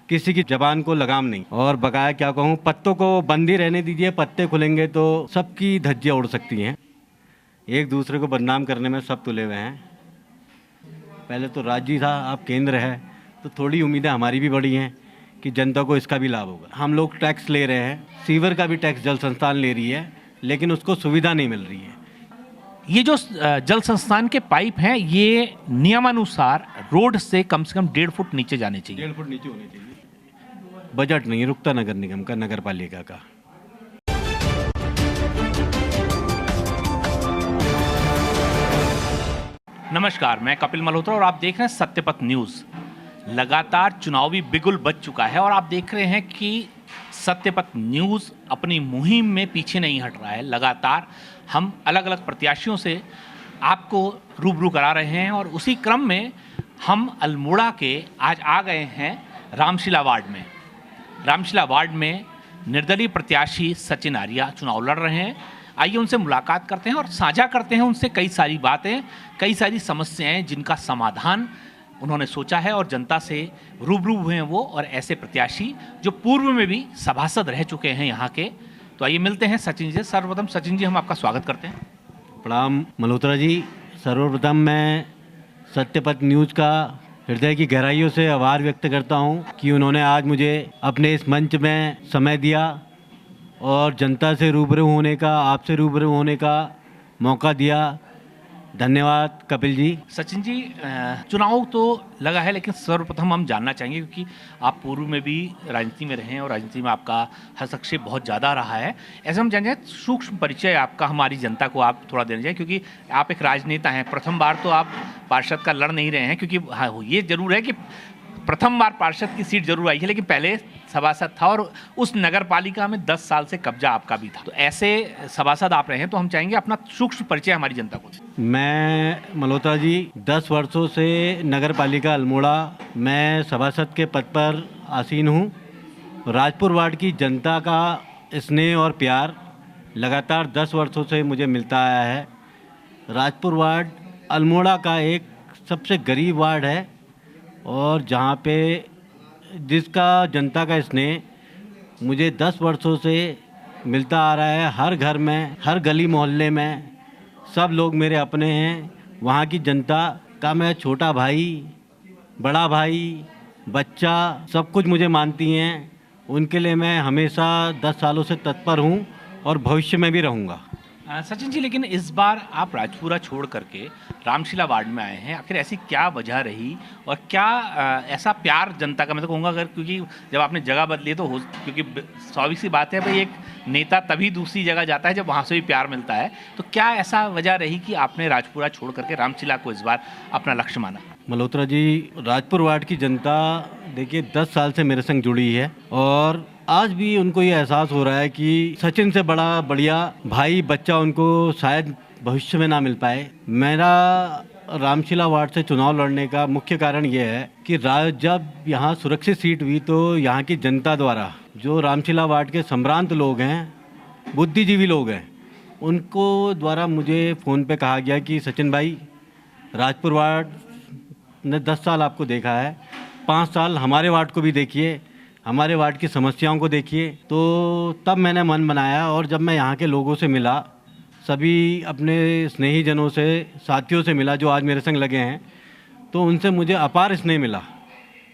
किसी की जबान को लगाम नहीं। और बकाया क्या कहूँ, पत्तों को बंद ही रहने दीजिए, पत्ते खुलेंगे तो सबकी धज्जियाँ उड़ सकती हैं। एक दूसरे को बदनाम करने में सब तुले हुए हैं। पहले तो राज्य था, अब केंद्र है, तो थोड़ी उम्मीदें हमारी भी बढ़ी हैं कि जनता को इसका भी लाभ होगा। हम लोग टैक्स ले रहे हैं, सीवर का भी टैक्स जल संस्थान ले रही है, लेकिन उसको सुविधा नहीं मिल रही है। ये जो जल संस्थान के पाइप हैं, ये नियमानुसार रोड से कम 1.5 फुट नीचे जाने चाहिए। 1.5 फुट नीचे होने चाहिए। बजट नहीं रुकता नगर निगम का, नगर पालिका का। नमस्कार, मैं कपिल मल्होत्रा और आप देख रहे हैं सत्यपथ न्यूज़। लगातार चुनावी बिगुल बज चुका है और आप देख रहे हैं कि सत्यपथ न्यूज़ अपनी मुहिम में पीछे नहीं हट रहा है। लगातार हम अलग अलग प्रत्याशियों से आपको रूबरू करा रहे हैं और उसी क्रम में हम अल्मोड़ा के आज आ गए हैं रामशिला वार्ड में। रामशिला वार्ड में निर्दलीय प्रत्याशी सचिन आर्या चुनाव लड़ रहे हैं। आइए उनसे मुलाकात करते हैं और साझा करते हैं उनसे कई सारी बातें, कई सारी समस्याएं जिनका समाधान उन्होंने सोचा है और जनता से रूबरू हुए हैं वो, और ऐसे प्रत्याशी जो पूर्व में भी सभासद रह चुके हैं यहाँ के। तो आइए मिलते हैं सचिन जी से। सर्वप्रथम सचिन जी, हम आपका स्वागत करते हैं। प्रणाम मल्होत्रा जी। सर्वप्रथम मैं सत्यपथ न्यूज़ का हृदय की गहराइयों से आभार व्यक्त करता हूँ कि उन्होंने आज मुझे अपने इस मंच में समय दिया और जनता से रूबरू होने का, आपसे रूबरू होने का मौका दिया। धन्यवाद कपिल जी। सचिन जी, चुनाव तो लगा है, लेकिन सर्वप्रथम हम जानना चाहेंगे, क्योंकि आप पूर्व में भी राजनीति में रहे हैं और राजनीति में आपका हस्तक्षेप बहुत ज़्यादा रहा है। ऐसे हम जान जाए सूक्ष्म परिचय आपका हमारी जनता को आप थोड़ा देना चाहिए, क्योंकि आप एक राजनेता हैं। प्रथम बार तो आप पार्षद का लड़ नहीं रहे हैं, क्योंकि हाँ, ये जरूर है कि प्रथम बार पार्षद की सीट जरूर आई है, लेकिन पहले सभासद था और उस नगर पालिका में 10 साल से कब्जा आपका भी था। तो ऐसे सभासद आप रहे हैं, तो हम चाहेंगे अपना सूक्ष्म परिचय हमारी जनता को। मैं मल्होत्रा जी 10 वर्षों से नगर पालिका अल्मोड़ा मैं सभासद के पद पर आसीन हूँ। राजपुर वार्ड की जनता का स्नेह और प्यार लगातार 10 वर्षों से मुझे मिलता आया है। राजपुर वार्ड अल्मोड़ा का एक सबसे गरीब वार्ड है और जहाँ पे जिसका जनता का स्नेह मुझे 10 वर्षों से मिलता आ रहा है। हर घर में, हर गली मोहल्ले में सब लोग मेरे अपने हैं। वहाँ की जनता का मैं छोटा भाई, बड़ा भाई, बच्चा, सब कुछ मुझे मानती हैं। उनके लिए मैं हमेशा 10 सालों से तत्पर हूँ और भविष्य में भी रहूँगा। सचिन जी, लेकिन इस बार आप राजपुरा छोड़ करके रामशिला वार्ड में आए हैं। आखिर ऐसी क्या वजह रही और क्या ऐसा प्यार जनता का, मैं तो कहूँगा, अगर क्योंकि जब आपने जगह बदली तो क्योंकि स्वाभाविक सी बात है भाई, एक नेता तभी दूसरी जगह जाता है जब वहाँ से भी प्यार मिलता है। तो क्या ऐसा वजह रही कि आपने राजपुरा छोड़ करके रामशिला को इस बार अपना लक्ष्य माना? मल्होत्रा जी, राजपुर वार्ड की जनता देखिए 10 साल से मेरे संग जुड़ी है और आज भी उनको ये एहसास हो रहा है कि सचिन से बड़ा बढ़िया भाई, बच्चा उनको शायद भविष्य में ना मिल पाए। मेरा रामशिला वार्ड से चुनाव लड़ने का मुख्य कारण ये है कि जब यहाँ सुरक्षित सीट हुई तो यहाँ की जनता द्वारा जो रामशिला वार्ड के संभ्रांत लोग हैं, बुद्धिजीवी लोग हैं, उनको द्वारा मुझे फ़ोन पे कहा गया कि सचिन भाई, राजपुर वार्ड ने 10 साल आपको देखा है, 5 साल हमारे वार्ड को भी देखिए, हमारे वार्ड की समस्याओं को देखिए। तो तब मैंने मन बनाया और जब मैं यहाँ के लोगों से मिला, सभी अपने स्नेहीजनों से, साथियों से मिला जो आज मेरे संग लगे हैं, तो उनसे मुझे अपार स्नेह मिला।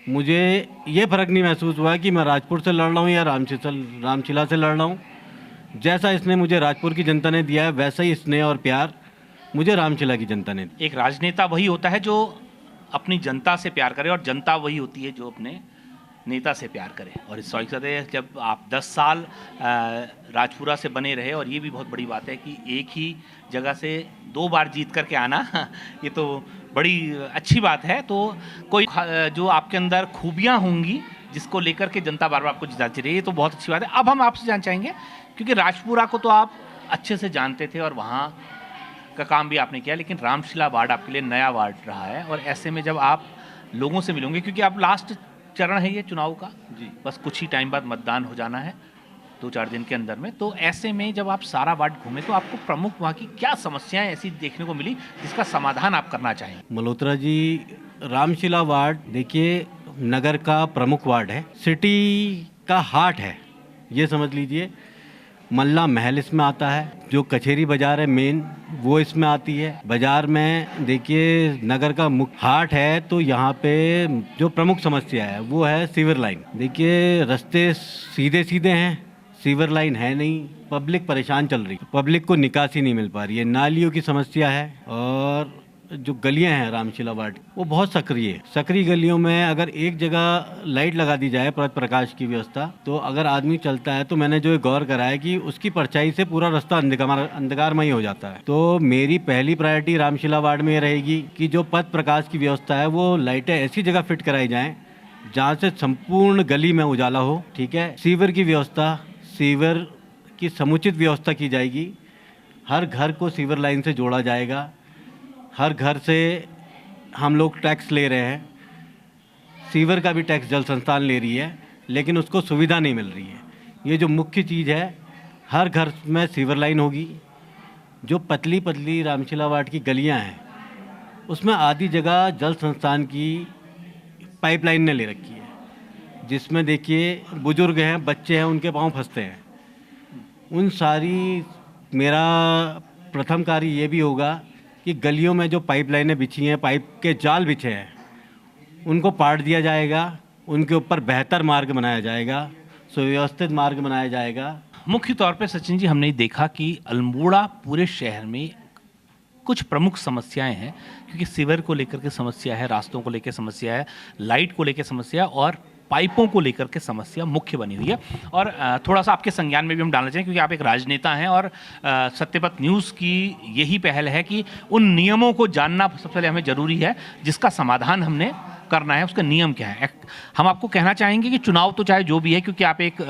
मुझे ये फ़र्क नहीं महसूस हुआ कि मैं राजपुर से लड़ रहा हूँ या रामशिला से लड़ रहा हूँ। जैसा स्नेह मुझे राजपुर की जनता ने दिया है, वैसा ही स्नेह और प्यार मुझे रामशिला की जनता ने दिया। एक राजनेता वही होता है जो अपनी जनता से प्यार करे और जनता वही होती है जो अपने नेता से प्यार करे। और इस स्वाभाविक जब आप 10 साल राजपुरा से बने रहे, और ये भी बहुत बड़ी बात है कि एक ही जगह से 2 बार जीत करके आना, ये तो बड़ी अच्छी बात है। तो कोई जो आपके अंदर खूबियाँ होंगी जिसको लेकर के जनता बार बार आपको जिताती रही, ये तो बहुत अच्छी बात है। अब हम आपसे जानना चाहेंगे, क्योंकि राजपुरा को तो आप अच्छे से जानते थे और वहाँ का काम भी आपने किया, लेकिन रामशिला वार्ड आपके लिए नया वार्ड रहा है। और ऐसे में जब आप लोगों से मिलोगे, क्योंकि आप लास्ट चरण है ये चुनाव का जी, बस कुछ ही टाइम बाद मतदान हो जाना है, 2-4 दिन के अंदर में। तो ऐसे में जब आप सारा वार्ड घूमे तो आपको प्रमुख वहाँ की क्या समस्याएं ऐसी देखने को मिली जिसका समाधान आप करना चाहें? मल्होत्रा जी, रामशिला वार्ड देखिए नगर का प्रमुख वार्ड है, सिटी का हार्ट है, ये समझ लीजिए। मल्ला महल इसमें आता है, जो कचहरी बाज़ार है मेन वो इसमें आती है। बाज़ार में देखिए नगर का मुख्य हार्ट है, तो यहाँ पे जो प्रमुख समस्या है वो है सीवर लाइन। देखिए रास्ते सीधे सीधे हैं, सीवर लाइन है नहीं, पब्लिक परेशान चल रही, पब्लिक को निकासी नहीं मिल पा रही है, नालियों की समस्या है। और जो गलियां हैं रामशिला वार्ड वो बहुत सक्रिय है। सक्रिय गलियों में अगर एक जगह लाइट लगा दी जाए प्रकाश की व्यवस्था, तो अगर आदमी चलता है, तो मैंने जो गौर करा है कि उसकी परछाई से पूरा रास्ता अंधकारमय हो जाता है। तो मेरी पहली प्रायोरिटी रामशिला वार्ड में ये रहेगी कि जो पथ प्रकाश की व्यवस्था है वो लाइटें ऐसी जगह फिट कराई जाएँ जहाँ से संपूर्ण गली में उजाला हो। ठीक है, सीवर की व्यवस्था, सीवर की समुचित व्यवस्था की जाएगी। हर घर को सीवर लाइन से जोड़ा जाएगा। हर घर से हम लोग टैक्स ले रहे हैं, सीवर का भी टैक्स जल संस्थान ले रही है, लेकिन उसको सुविधा नहीं मिल रही है। ये जो मुख्य चीज़ है, हर घर में सीवर लाइन होगी। जो पतली पतली रामशिला वार्ड की गलियां हैं उसमें आधी जगह जल संस्थान की पाइपलाइन ने ले रखी है, जिसमें देखिए बुजुर्ग हैं, बच्चे हैं, उनके पाँव फंसते हैं। उन सारी मेरा प्रथम कार्य ये भी होगा कि गलियों में जो पाइपलाइनें बिछी हैं, पाइप के जाल बिछे हैं, उनको पाट दिया जाएगा, उनके ऊपर बेहतर मार्ग बनाया जाएगा, सुव्यवस्थित मार्ग बनाया जाएगा। मुख्य तौर पे सचिन जी हमने देखा कि अल्मोड़ा पूरे शहर में कुछ प्रमुख समस्याएं हैं, क्योंकि सीवर को लेकर के समस्या है, रास्तों को लेकर समस्या है, लाइट को लेकर समस्या और पाइपों को लेकर के समस्या मुख्य बनी हुई है। और थोड़ा सा आपके संज्ञान में भी हम डालना चाहें, क्योंकि आप एक राजनेता हैं और सत्यपथ न्यूज़ की यही पहल है कि उन नियमों को जानना सबसे पहले हमें ज़रूरी है, जिसका समाधान हमने करना है, उसका नियम क्या है। हम आपको कहना चाहेंगे कि चुनाव तो चाहे जो भी है, क्योंकि आप एक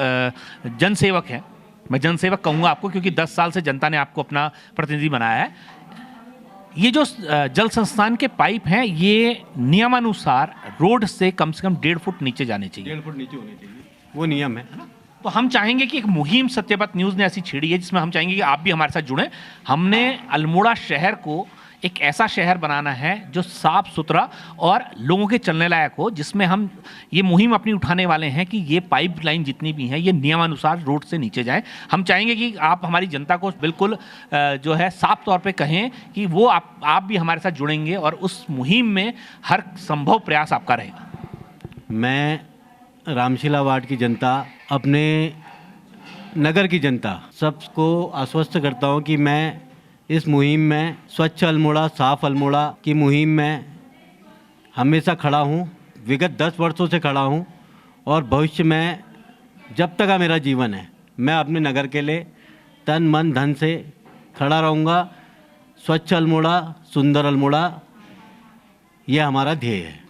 जनसेवक हैं, मैं जनसेवक कहूँगा आपको, क्योंकि 10 साल से जनता ने आपको अपना प्रतिनिधि बनाया है। ये जो जल संस्थान के पाइप हैं, ये नियमानुसार रोड से कम 1.5 फुट नीचे जाने चाहिए। 1.5 फुट नीचे होने चाहिए, वो नियम है। तो हम चाहेंगे कि एक मुहिम सत्यपथ न्यूज़ ने ऐसी छेड़ी है, जिसमें हम चाहेंगे कि आप भी हमारे साथ जुड़ें। हमने अल्मोड़ा शहर को एक ऐसा शहर बनाना है जो साफ सुथरा और लोगों के चलने लायक हो, जिसमें हम ये मुहिम अपनी उठाने वाले हैं कि ये पाइपलाइन जितनी भी हैं ये नियमानुसार रोड से नीचे जाएं। हम चाहेंगे कि आप हमारी जनता को बिल्कुल जो है साफ तौर पे कहें कि वो आप भी हमारे साथ जुड़ेंगे और उस मुहिम में हर संभव प्रयास आपका रहेगा। मैं रामशिला वार्ड की जनता, अपने नगर की जनता, सबको आश्वस्त करता हूँ कि मैं इस मुहिम में, स्वच्छ अल्मोड़ा साफ अल्मोड़ा की मुहिम में हमेशा खड़ा हूँ। विगत 10 वर्षों से खड़ा हूँ और भविष्य में जब तक का मेरा जीवन है, मैं अपने नगर के लिए तन मन धन से खड़ा रहूँगा। स्वच्छ अल्मोड़ा, सुंदर अल्मोड़ा, ये हमारा ध्येय है।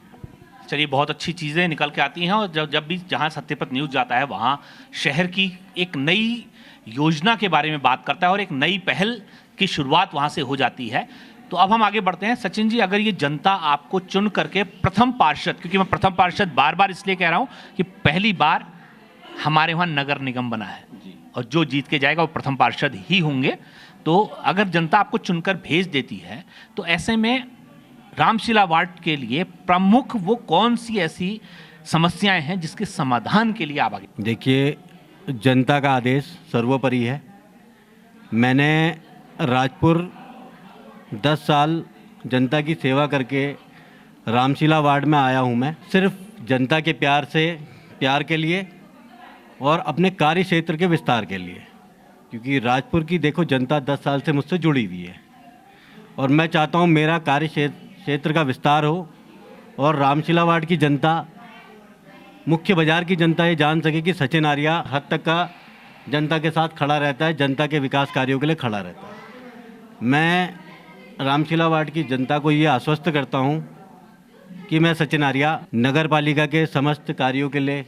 चलिए, बहुत अच्छी चीज़ें निकल के आती हैं और जब भी जहाँ सत्यपथ न्यूज़ जाता है वहाँ शहर की एक नई योजना के बारे में बात करता है और एक नई पहल की शुरुआत वहाँ से हो जाती है। तो अब हम आगे बढ़ते हैं। सचिन जी, अगर ये जनता आपको चुन करके प्रथम पार्षद, क्योंकि मैं प्रथम पार्षद बार बार इसलिए कह रहा हूँ कि पहली बार हमारे वहाँ नगर निगम बना है और जो जीत के जाएगा वो प्रथम पार्षद ही होंगे। तो अगर जनता आपको चुनकर भेज देती है, तो ऐसे में रामशिला वार्ड के लिए प्रमुख वो कौन सी ऐसी समस्याएं हैं जिसके समाधान के लिए आप आगे? देखिए, जनता का आदेश सर्वोपरि है। मैंने राजपुर 10 साल जनता की सेवा करके रामशिला वार्ड में आया हूँ। मैं सिर्फ जनता के प्यार के लिए और अपने कार्य क्षेत्र के विस्तार के लिए, क्योंकि राजपुर की देखो जनता 10 साल से मुझसे जुड़ी हुई है और मैं चाहता हूँ मेरा कार्य क्षेत्र का विस्तार हो और रामशिला वार्ड की जनता, मुख्य बाजार की जनता ये जान सके कि सचिन आर्या हद तक का जनता के साथ खड़ा रहता है, जनता के विकास कार्यों के लिए खड़ा रहता है। मैं रामशिला वार्ड की जनता को ये आश्वस्त करता हूँ कि मैं सचिन आर्या नगर पालिका के समस्त कार्यों के लिए,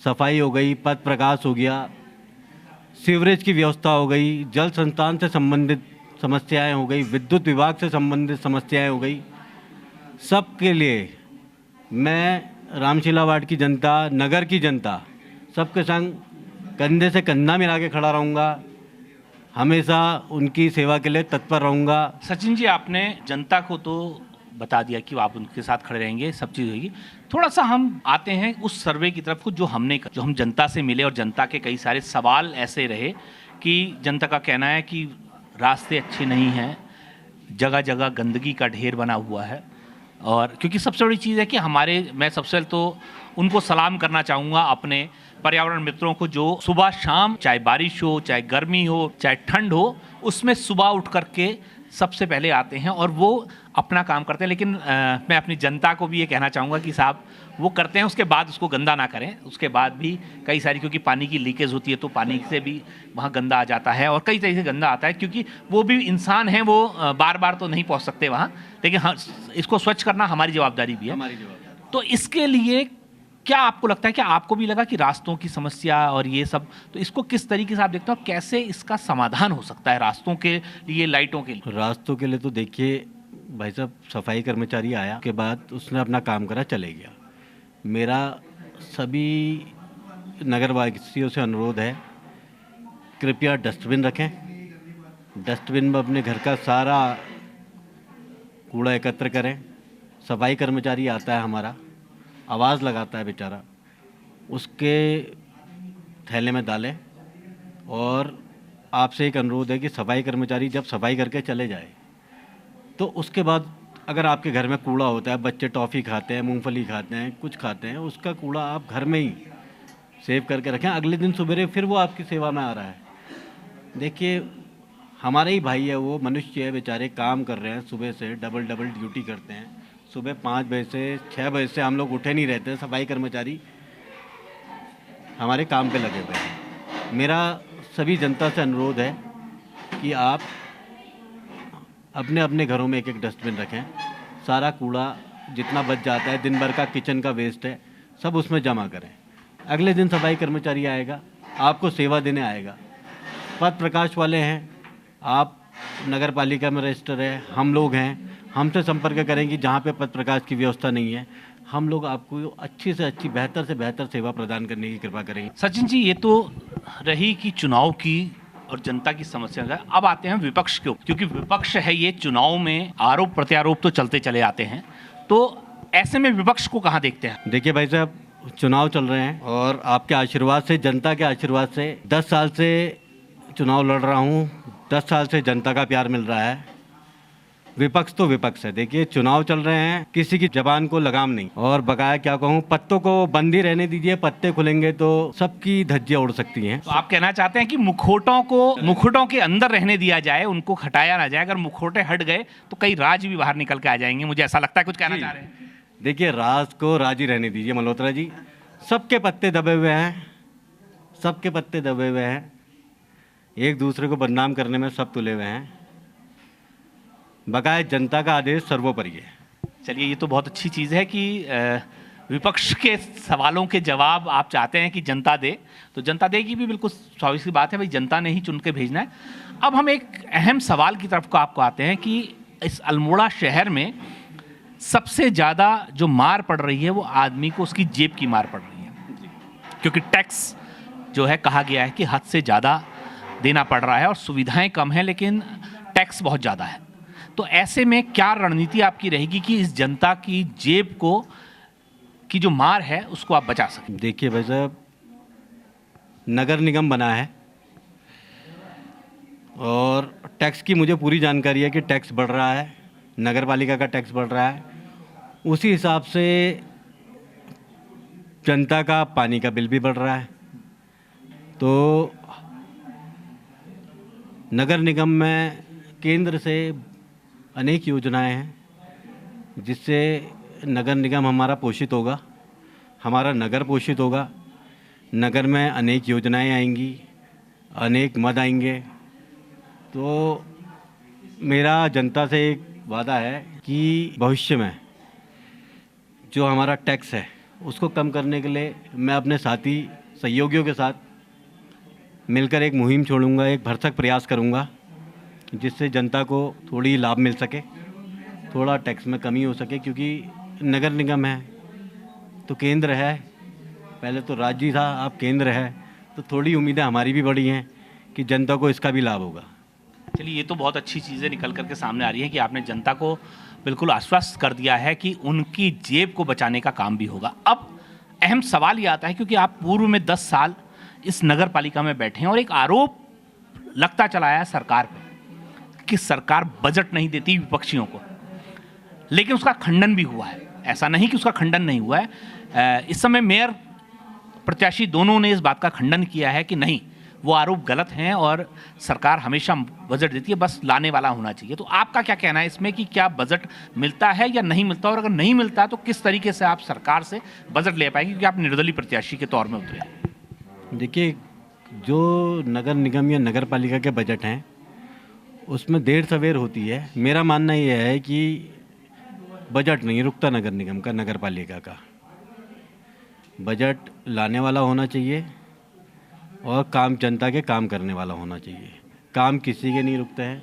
सफाई हो गई, पथ प्रकाश हो गया, सीवरेज की व्यवस्था हो गई, जल संस्थान से संबंधित समस्याएं हो गई, विद्युत विभाग से संबंधित समस्याएं हो गई, सब के लिए मैं रामशिला वार्ड की जनता, नगर की जनता, सबके संग कंधे से कंधा मिला के खड़ा रहूँगा, हमेशा उनकी सेवा के लिए तत्पर रहूँगा। सचिन जी, आपने जनता को तो बता दिया कि आप उनके साथ खड़े रहेंगे, सब चीज़ होगी। थोड़ा सा हम आते हैं उस सर्वे की तरफ को जो हम जनता से मिले और जनता के कई सारे सवाल ऐसे रहे कि जनता का कहना है कि रास्ते अच्छे नहीं हैं, जगह जगह गंदगी का ढेर बना हुआ है। और क्योंकि सबसे बड़ी चीज़ है कि मैं सबसे पहले तो उनको सलाम करना चाहूँगा अपने पर्यावरण मित्रों को, जो सुबह शाम चाहे बारिश हो, चाहे गर्मी हो, चाहे ठंड हो, उसमें सुबह उठ करके सबसे पहले आते हैं और वो अपना काम करते हैं। लेकिन मैं अपनी जनता को भी ये कहना चाहूँगा कि साहब वो करते हैं, उसके बाद उसको गंदा ना करें। उसके बाद भी कई सारी, क्योंकि पानी की लीकेज होती है तो पानी से भी वहाँ गंदा आ जाता है और कई तरीके से गंदा आता है, क्योंकि वो भी इंसान हैं, वो बार बार तो नहीं पहुँच सकते वहाँ। लेकिन हाँ, इसको स्वच्छ करना हमारी जवाबदारी भी है। तो इसके लिए क्या आपको लगता है कि आपको भी लगा कि रास्तों की समस्या और ये सब, तो इसको किस तरीके से आप देखते हो, कैसे इसका समाधान हो सकता है रास्तों के लिए, लाइटों के लिए? रास्तों के लिए तो देखिए भाई साहब, सफाई कर्मचारी आया के बाद उसने अपना काम करा, चले गया। मेरा सभी नगरवासियों से अनुरोध है, कृपया डस्टबिन रखें। डस्टबिन में अपने घर का सारा कूड़ा एकत्र करें। सफाई कर्मचारी आता है हमारा, आवाज़ लगाता है बेचारा, उसके थैले में डालें। और आपसे एक अनुरोध है कि सफाई कर्मचारी जब सफाई करके चले जाए तो उसके बाद अगर आपके घर में कूड़ा होता है, बच्चे टॉफ़ी खाते हैं, मूंगफली खाते हैं, कुछ खाते हैं, उसका कूड़ा आप घर में ही सेव करके रखें। अगले दिन सुबह फिर वो आपकी सेवा में आ रहा है। देखिए हमारे ही भाई है, वो मनुष्य है, बेचारे काम कर रहे हैं, सुबह से डबल ड्यूटी करते हैं। सुबह 5 बजे से 6 बजे से हम लोग उठे नहीं रहते, सफाई कर्मचारी हमारे काम पे लगे हुए हैं। मेरा सभी जनता से अनुरोध है कि आप अपने अपने घरों में एक एक डस्टबिन रखें। सारा कूड़ा जितना बच जाता है, दिन भर का किचन का वेस्ट है, सब उसमें जमा करें। अगले दिन सफाई कर्मचारी आएगा, आपको सेवा देने आएगा। पथ प्रकाश वाले हैं, आप नगर पालिका में रजिस्टर है, हम लोग हैं, हमसे संपर्क करेंगे। जहाँ पे पथ प्रकाश की व्यवस्था नहीं है, हम लोग आपको अच्छी से अच्छी, बेहतर से बेहतर सेवा प्रदान करने की कृपा करेंगे। सचिन जी, ये तो रही कि चुनाव की और जनता की समस्या है। अब आते हैं विपक्ष के ऊपर, क्योंकि विपक्ष है ये, चुनाव में आरोप प्रत्यारोप तो चलते चले आते हैं। तो ऐसे में विपक्ष को कहाँ देखते हैं? देखिए भाई साहब, चुनाव चल रहे हैं और आपके आशीर्वाद से, जनता के आशीर्वाद से 10 साल से चुनाव लड़ रहा हूँ। 10 साल से जनता का प्यार मिल रहा है। विपक्ष तो विपक्ष है। देखिए चुनाव चल रहे हैं, किसी की जबान को लगाम नहीं। और बकाया क्या कहूँ, पत्तों को बंद ही रहने दीजिए, पत्ते खुलेंगे तो सबकी धज्जियाँ उड़ सकती हैं। तो आप कहना चाहते हैं कि मुखौटों के अंदर रहने दिया जाए, उनको हटाया ना जाए। अगर मुखौटे हट गए तो कई राज भी बाहर निकल के आ जाएंगे, मुझे ऐसा लगता है। कुछ कहना चाह रहे हैं? देखिए राज को राज ही रहने दीजिए मल्होत्रा जी। सबके पत्ते दबे हुए हैं, सबके पत्ते दबे हुए हैं, एक दूसरे को बदनाम करने में सब तुले हुए हैं। बकाया जनता का आदेश सर्वोपरि है। चलिए, ये तो बहुत अच्छी चीज़ है कि विपक्ष के सवालों के जवाब आप चाहते हैं कि जनता दे, तो जनता देगी भी, बिल्कुल स्वाभाविक सी बात है भाई, जनता ने ही चुन के भेजना है। अब हम एक अहम सवाल की तरफ को आपको आते हैं कि इस अल्मोड़ा शहर में सबसे ज़्यादा जो मार पड़ रही है वो आदमी को उसकी जेब की मार पड़ रही है, क्योंकि टैक्स जो है कहा गया है कि हद से ज़्यादा देना पड़ रहा है और सुविधाएं कम हैं लेकिन टैक्स बहुत ज़्यादा है। तो ऐसे में क्या रणनीति आपकी रहेगी कि इस जनता की जेब को की जो मार है उसको आप बचा सकें? देखिए भाई साहब, नगर निगम बना है और टैक्स की मुझे पूरी जानकारी है कि टैक्स बढ़ रहा है, नगर पालिका का टैक्स बढ़ रहा है। उसी हिसाब से जनता का पानी का बिल भी बढ़ रहा है। तो नगर निगम में केंद्र से अनेक योजनाएं हैं जिससे नगर निगम हमारा पोषित होगा, हमारा नगर पोषित होगा। नगर में अनेक योजनाएं आएंगी, अनेक मद आएंगे। तो मेरा जनता से एक वादा है कि भविष्य में जो हमारा टैक्स है उसको कम करने के लिए मैं अपने साथी सहयोगियों के साथ मिलकर एक मुहिम छोड़ूंगा, एक भरसक प्रयास करूंगा जिससे जनता को थोड़ी लाभ मिल सके, थोड़ा टैक्स में कमी हो सके। क्योंकि नगर निगम है तो केंद्र है, पहले तो राज्य था, अब केंद्र है, तो थोड़ी उम्मीदें हमारी भी बढ़ी हैं कि जनता को इसका भी लाभ होगा। चलिए, ये तो बहुत अच्छी चीज़ें निकल करके सामने आ रही है कि आपने जनता को बिल्कुल आश्वस्त कर दिया है कि उनकी जेब को बचाने का काम भी होगा। अब अहम सवाल ये आता है, क्योंकि आप पूर्व में 10 साल इस नगर पालिका में बैठे हैं और एक आरोप लगता चला आया सरकार पे कि सरकार बजट नहीं देती विपक्षियों को, लेकिन उसका खंडन भी हुआ है। ऐसा नहीं कि उसका खंडन नहीं हुआ है। इस समय मेयर प्रत्याशी दोनों ने इस बात का खंडन किया है कि नहीं, वो आरोप गलत हैं और सरकार हमेशा बजट देती है, बस लाने वाला होना चाहिए। तो आपका क्या कहना है इसमें कि क्या बजट मिलता है या नहीं मिलता, और अगर नहीं मिलता तो किस तरीके से आप सरकार से बजट ले पाएंगे, क्योंकि आप निर्दलीय प्रत्याशी के तौर में उतरे हैं? देखिए, जो नगर निगम या नगर पालिका के बजट हैं उसमें देर सवेर होती है। मेरा मानना यह है कि बजट नहीं रुकता नगर निगम का, नगर पालिका का। बजट लाने वाला होना चाहिए और काम जनता के काम करने वाला होना चाहिए। काम किसी के नहीं रुकते हैं,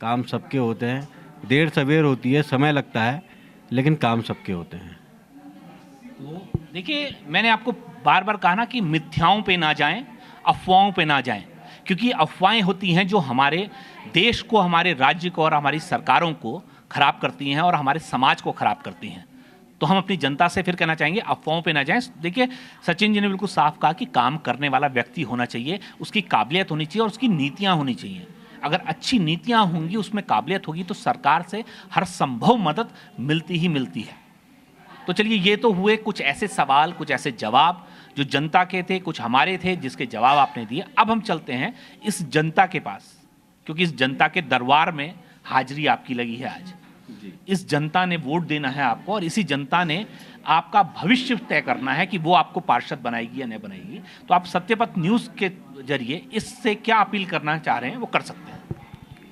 काम सबके होते हैं। देर सवेर होती है, समय लगता है, लेकिन काम सबके होते हैं। तो देखिए, मैंने आपको बार बार कहा ना कि मिथ्याओं पे ना जाएं, अफवाहों पे ना जाएं, क्योंकि अफवाहें होती हैं जो हमारे देश को, हमारे राज्य को और हमारी सरकारों को खराब करती हैं और हमारे समाज को खराब करती हैं। तो हम अपनी जनता से फिर कहना चाहेंगे, अफवाहों पे ना जाएं। देखिए, सचिन जी ने बिल्कुल साफ कहा कि काम करने वाला व्यक्ति होना चाहिए, उसकी काबिलियत होनी चाहिए और उसकी नीतियां होनी चाहिए। अगर अच्छी नीतियां होंगी, उसमें काबिलियत होगी, तो सरकार से हर संभव मदद मिलती ही मिलती है। तो चलिए, ये तो हुए कुछ ऐसे सवाल, कुछ ऐसे जवाब जो जनता के थे, कुछ हमारे थे जिसके जवाब आपने दिए। अब हम चलते हैं इस जनता के पास, क्योंकि इस जनता के दरबार में हाजिरी आपकी लगी है आज। इस जनता ने वोट देना है आपको और इसी जनता ने आपका भविष्य तय करना है कि वो आपको पार्षद बनाएगी या नहीं बनाएगी। तो आप सत्यपथ न्यूज़ के जरिए इससे क्या अपील करना चाह रहे हैं वो कर सकते हैं।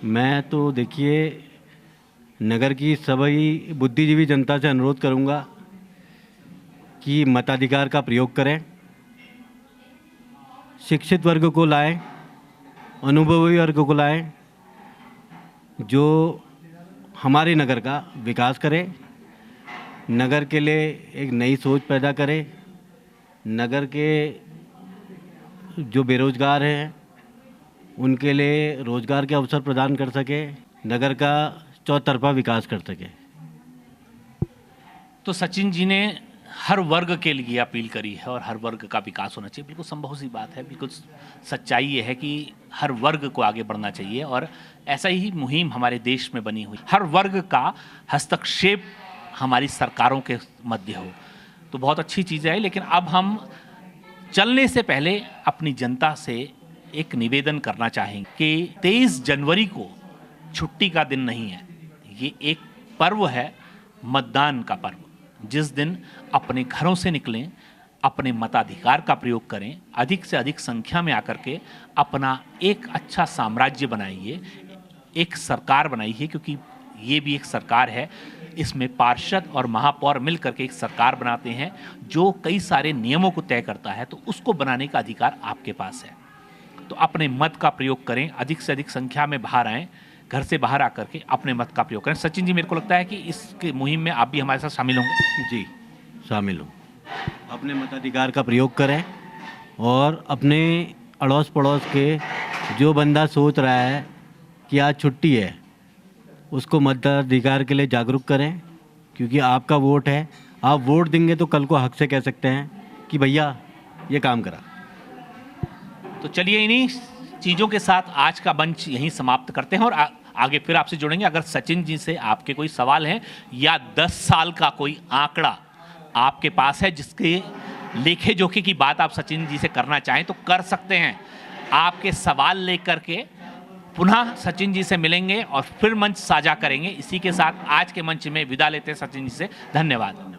मैं तो देखिए, नगर की सभी बुद्धिजीवी जनता से अनुरोध करूंगा कि मताधिकार का प्रयोग करें, शिक्षित वर्ग को लाएं, अनुभवी वर्ग को लाएं, जो हमारे नगर का विकास करे, नगर के लिए एक नई सोच पैदा करे, नगर के जो बेरोजगार हैं उनके लिए रोजगार के अवसर प्रदान कर सके, नगर का चौतरफा विकास कर सके। तो सचिन जी ने हर वर्ग के लिए अपील करी है और हर वर्ग का विकास होना चाहिए। बिल्कुल संभव सी बात है, बिल्कुल सच्चाई ये है कि हर वर्ग को आगे बढ़ना चाहिए और ऐसा ही मुहिम हमारे देश में बनी हुई। हर वर्ग का हस्तक्षेप हमारी सरकारों के मध्य हो तो बहुत अच्छी चीज़ है। लेकिन अब हम चलने से पहले अपनी जनता से एक निवेदन करना चाहेंगे कि 23 जनवरी को छुट्टी का दिन नहीं है, ये एक पर्व है, मतदान का पर्व, जिस दिन अपने घरों से निकलें, अपने मताधिकार का प्रयोग करें, अधिक से अधिक संख्या में आकर के अपना एक अच्छा साम्राज्य बनाइए, एक सरकार बनाइए, क्योंकि ये भी एक सरकार है। इसमें पार्षद और महापौर मिल करके एक सरकार बनाते हैं जो कई सारे नियमों को तय करता है, तो उसको बनाने का अधिकार आपके पास है। तो अपने मत का प्रयोग करें, अधिक से अधिक संख्या में बाहर आएँ, घर से बाहर आकर के अपने मत का प्रयोग करें। सचिन जी, मेरे को लगता है कि इसके मुहिम में आप भी हमारे साथ शामिल होंगे। जी, शामिल हूँ। अपने मताधिकार का प्रयोग करें और अपने अड़ोस पड़ोस के जो बंदा सोच रहा है कि आज छुट्टी है, उसको मताधिकार के लिए जागरूक करें, क्योंकि आपका वोट है। आप वोट देंगे तो कल को हक से कह सकते हैं कि भैया ये काम करा। तो चलिए, इन्हीं चीज़ों के साथ आज का मंच यहीं समाप्त करते हैं और आगे फिर आपसे जुड़ेंगे। अगर सचिन जी से आपके कोई सवाल हैं या 10 साल का कोई आंकड़ा आपके पास है जिसके लेखे जोखे की बात आप सचिन जी से करना चाहें तो कर सकते हैं। आपके सवाल लेकर के पुनः सचिन जी से मिलेंगे और फिर मंच साझा करेंगे। इसी के साथ आज के मंच में विदा लेते हैं सचिन जी से। धन्यवाद।